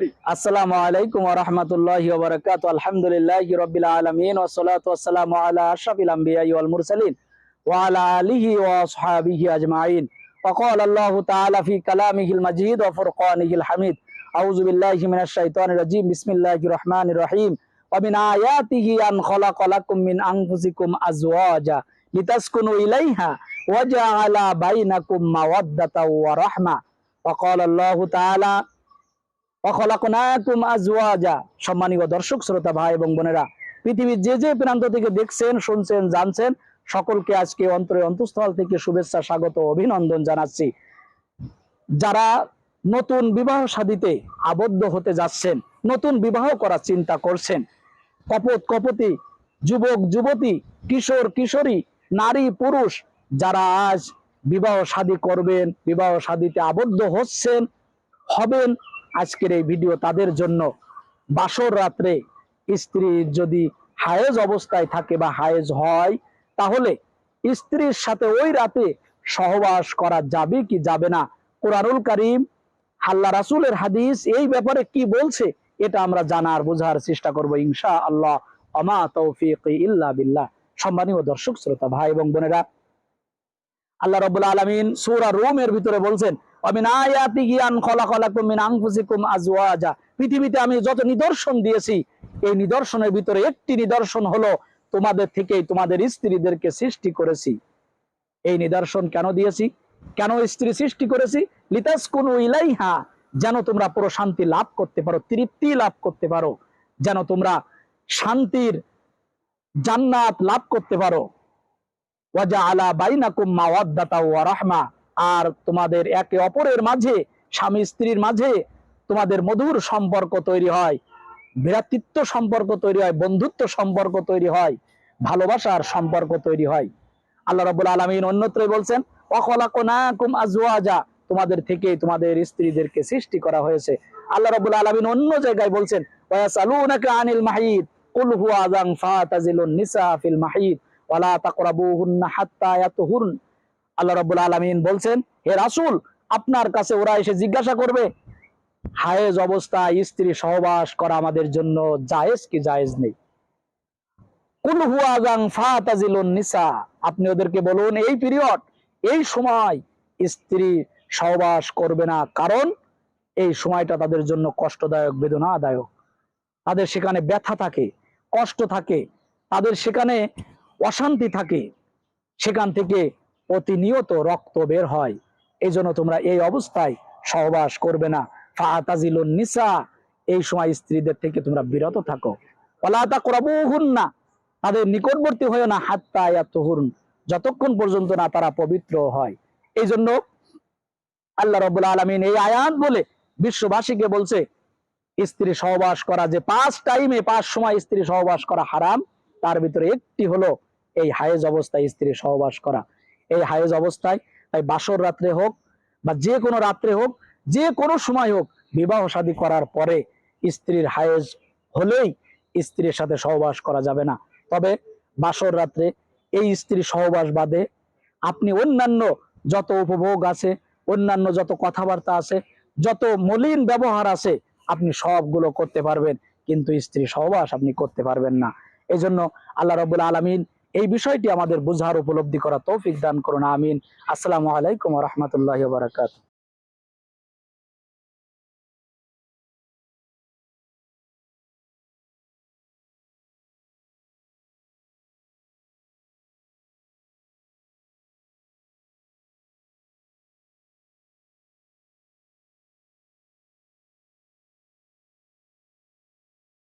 আসসালামু আলাইকুম ওয়া রাহমাতুল্লাহি ওয়া বারাকাতুহু। আলহামদুলিল্লাহি রাব্বিল আলামিন ওয়া সলাতু ওয়াসসালামু আলা আশরাফিল আমবিয়াই ওয়াল মুরসালিন ওয়া আলা আলিহি ওয়া আসহাবিহি আজমাইন। ওয়া ক্বালা আল্লাহু তাআলা ফি কালামিহিল মাজিদ ওয়া ফুরকানিহিল হামিদ। আউযু বিল্লাহি মিনাশ শাইতানির রাজীম। বিসমিল্লাহির রহমানির রহিম। ওয়া মিন আয়াতিহি আন খালাকা লাকুম মিন আনফুসিকুম আজওয়াজা লিতাসকুনু ইলাইহা ওয়া জাআলা বাইনাকুম মাওয়াদ্দাতাও ওয়া রাহমা। ওয়া ক্বালা আল্লাহু তাআলা সম্মানীয় দর্শক শ্রোতা ভাই এবং বোনেরা, পৃথিবীর যে যে প্রান্ত থেকে দেখছেন, শুনছেন, জানছেন, সকলকে আজকে অন্তরে অন্তঃস্থল থেকে শুভেচ্ছা, স্বাগত, অভিনন্দন জানাচ্ছি। যারা নতুন বিবাহ শাদীতে আবদ্ধ হতে যাচ্ছেন, নতুন বিবাহ করার চিন্তা করছেন, কপত কপতি যুবক যুবতী, কিশোর কিশোরী, নারী পুরুষ যারা আজ বিবাহ শাদী করবেন, বিবাহ শাদীতে আবদ্ধ হবেন, আজকের এই ভিডিও তাদের জন্য। বাসর রাত্রে স্ত্রী যদি হায়েজ অবস্থায় থাকে বা হায়েজ হয়, তাহলে স্ত্রীর সাথে ওই রাতে সহবাস করা যাবে কি যাবে না, কোরআনুল কারীম, আল্লাহ রাসূলের হাদিস এই ব্যাপারে কি বলছে, এটা আমরা জানার বোঝার চেষ্টা করব ইনশাআল্লাহ। ওমা তৌফিকি ইল্লা বিল্লাহ। সম্মানীয় দর্শক শ্রোতা ভাই এবং বোনেরা, আল্লাহ রাব্বুল আলামিন সূরা রুমের ভিতরে বলছেন, ওয়ামিন আয়াতিহি আন খালাকা লাকুম মিন আনফুসিকুম আজওয়াজা। পৃথিবীতে আমি যত নিদর্শন দিয়েছি, এই নিদর্শনের ভিতরে একটি নিদর্শন হলো তোমাদের থেকেই তোমাদের স্ত্রীদেরকে সৃষ্টি করেছি। এই নিদর্শন কেন দিয়েছি, কেন স্ত্রী সৃষ্টি করেছি? লিতাসকুনু ইলাইহা, যেন তোমরা প্রশান্তি লাভ করতে পারো, তৃপ্তি লাভ করতে পারো, যেন তোমরা শান্তির জান্নাত লাভ করতে পারো। ওয়াজআলা বাইনাকুম মাওয়াদ্দাতা ওয়া রাহমা, আর তোমাদের একে অপরের মাঝে, স্বামী স্ত্রীর মাঝে তোমাদের মধুর সম্পর্ক তৈরি হয়, ভ্রাতৃত্ব সম্পর্ক তৈরি হয়, বন্ধুত্ব সম্পর্ক তৈরি হয়, ভালোবাসার সম্পর্ক তৈরি হয়। আল্লাহ রাব্বুল আলামিন অন্যত্র বলছেন, ওয়া খালাকনাকুম আজওয়াজা, তোমাদের থেকে তোমাদের স্ত্রীদেরকে সৃষ্টি করা হয়েছে। আল্লাহ রাব্বুল আলামিন অন্য জায়গায় বলছেন, ওয়া ইয়াসালুনাকা আনিল মাহিদ কুল হুয়া আযান ফাতাজিলুন নিসা ফিল মাহিদ ওয়ালা তাকরাবুহুন্না হাত্তা ইয়াতহুরন। আল্লাহ রাব্বুল আলামিন বলছেন, হে রাসূল, আপনার কাছে ওরা এসে জিজ্ঞাসা করবে, হায়েজ অবস্থায় স্ত্রী সহবাস করা আমাদের জন্য জায়েজ কি জায়েজ নেই। কুল হুয়া আযান ফাতাজিলুন নিসা, আপনি ওদেরকে বলুন এই পিরিয়ড, এই সময় স্ত্রী সহবাস করবে না, কারণ এই সময়টা তাদের জন্য কষ্টদায়ক, বেদনাদায়ক। তাদের সেখানে ব্যথা থাকে, কষ্ট থাকে, তাদের সেখানে অশান্তি থাকে, সেখান থেকে প্রতিনিয়ত রক্ত বের হয়। এই জন্য তোমরা এই অবস্থায় সহবাস করবে না। ফাতাজিলুন নিসা, এই সময় স্ত্রীদের থেকে তোমরা বিরত থাকো। ওয়ালা তাকরাবুহুন্না, তাদের নিকটবর্তী হয়ো না, হাত্তা ইয়াতহুরন, যতক্ষণ পর্যন্ত না তারা পবিত্র হয়। এই জন্য আল্লাহ রাব্বুল আলামিন এই আয়াত বলে বিশ্ববাসীকে বলছে, স্ত্রী সহবাস করা, যে 5 টাইমে 5 সময় স্ত্রী সহবাস করা হারাম, তার ভিতরে একটি হলো এই হায়েজ অবস্থায় স্ত্রী সহবাস করা। এই হায়েজ অবস্থায়, তাই বাসর রাত্রে হোক বা যে কোনো রাত্রে হোক, যে কোনো সময় হোক, বিবাহ শাদী করার পরে স্ত্রীর হায়েজ হলেই স্ত্রীর সাথে সহবাস করা যাবে না। তবে বাসর রাত্রে এই স্ত্রী সহবাস বাদে আপনি অন্যান্য যত উপভোগ আছে, অন্যান্য যত কথাবার্তা আছে, যত মলিন ব্যবহার আছে, আপনি সবগুলো করতে পারবেন, কিন্তু স্ত্রী সহবাস আপনি করতে পারবেন না। এই জন্য আল্লাহ রাব্বুল আলামিন এই বিষয়টি আমাদের বুঝার, উপলব্ধি করা তৌফিক দান করুন, আমিন। আসসালামু আলাইকুম ওয়া রাহমাতুল্লাহি ওয়া বারাকাতুহু।